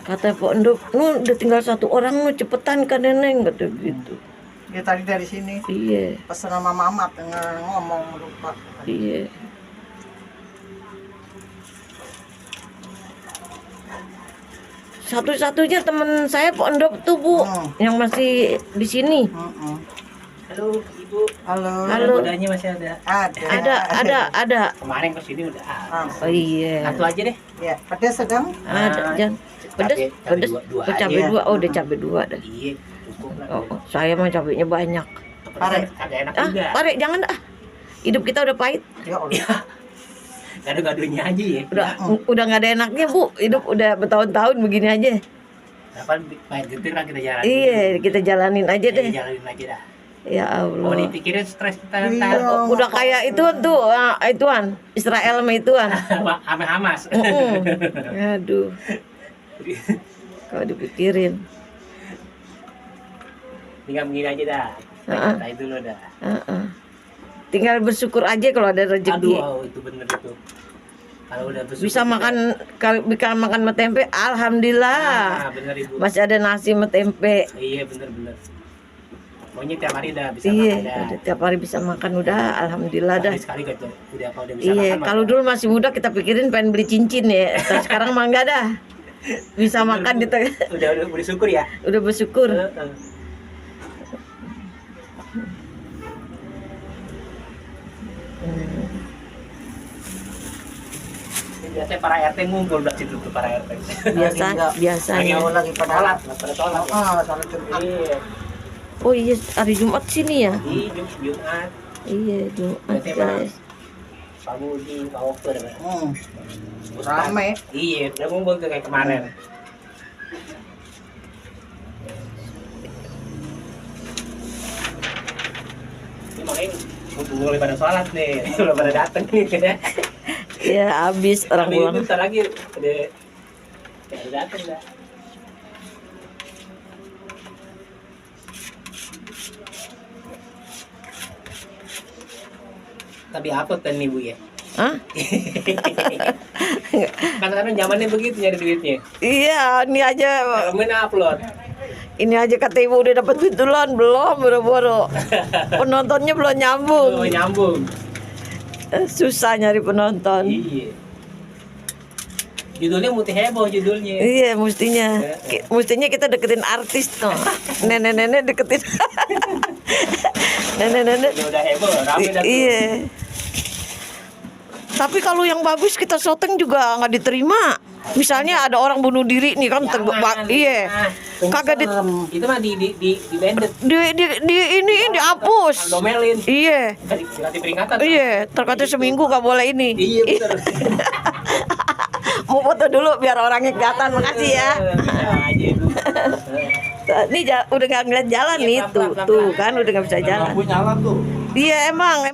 Kata Pak Endok, udah tinggal 1 orang cepetan kan Neneng kata gitu. Dia tadi dari sini. Iya. Pesan sama Mamat ngomong lupa. Iya. Satu-satunya teman saya Pak Endok tuh Bu, yang masih di sini. Halo Ibu. Halo. Halo. Kudanya masih ada. Ada. Kemarin kesini udah. Oh iya. Satu aja deh. Ya, pedas sedang. Ada jangan pedes. Dua Oh, cabai 2. Oh, udah cabai 2 dah. Iya, cukup lah. Oh, saya mah cabainya banyak. Pare, agak enak juga. Pare jangan hidup kita udah pahit. Ya Allah. Gado-gadonya aja ya. Udah nggak ada enaknya Bu. Hidup udah bertahun-tahun begini aja. Kapan main getir lah kita jalan. Iya, kita jalanin aja deh. Jalanin aja dah. Ya Mau Allah. dipikirin stres kita Iya. ntar. Udah kayak ituan tuh, ituan Israel sama ituan. Ame Hamas. Aduh. Kalau dipikirin. Tinggal begini aja dah. Kita dulu dah. Tinggal bersyukur aja kalau ada rezeki. Aduh, itu bener itu. Kalau udah bersyukur Bisa makan sama tempe, alhamdulillah. Bener Ibu. Masih ada nasi sama tempe. Iya bener. Pokoknya tiap hari udah bisa Iya, makan dah. udah tiap hari bisa makan udah, alhamdulillah dah. Sekali gitu. Udah bisa Iya, makan. kalau dulu masih muda kita pikirin pengen beli cincin ya. Terus sekarang mah enggak dah. Bisa makan gitu. udah bersyukur ya. Udah bersyukur. Biasanya para RT ngumpul udah situ tuh para RT. Biasanya. Lagi pada sholat. Salat Jumat. Iya. Oh iya, hari Jumat sini ya. Iya, Jumat. Iya, Jumat guys. Pak Budi, Pak Oker. Rame. Iya, udah ngumpul tuh kayak kemarin. Ini makanya mulai pada sholat nih, udah pada dateng nih kan. Ya habis orang Tapi pulang. itu bentar lagi udah dateng dah. Tapi apa kan nih Bu ya? Hah? Kadang-kadang zamannya begitu nyari duitnya. Iya, ini aja. Kalau main upload. Ini aja kata ibu udah dapat duit duluan belum, boro-boro. Penontonnya belum nyambung. Oh, nyambung. Susah nyari penonton. Iya. Judulnya multi heboh judulnya. Iya, mestinya kita deketin artis tuh. Nenek-nenek deketin. Nenek-nenek. Udah heboh, rame dah tuh. Iya. Tapi kalau yang bagus kita syuting juga nggak diterima. Misalnya ada orang bunuh diri nih kan, iya. Kagak itu mah di banded. Ini dihapus. Domelin. Iya. Dikasih peringatan. Iya, terkata seminggu nggak boleh ini. Iya betul. Mau foto dulu biar orangnya kelihatan. Makasih ya. Ini udah nggak ngeliat jalan nih, tuh kan udah nggak bisa jalan. Lampu nyala tuh. Iya emang.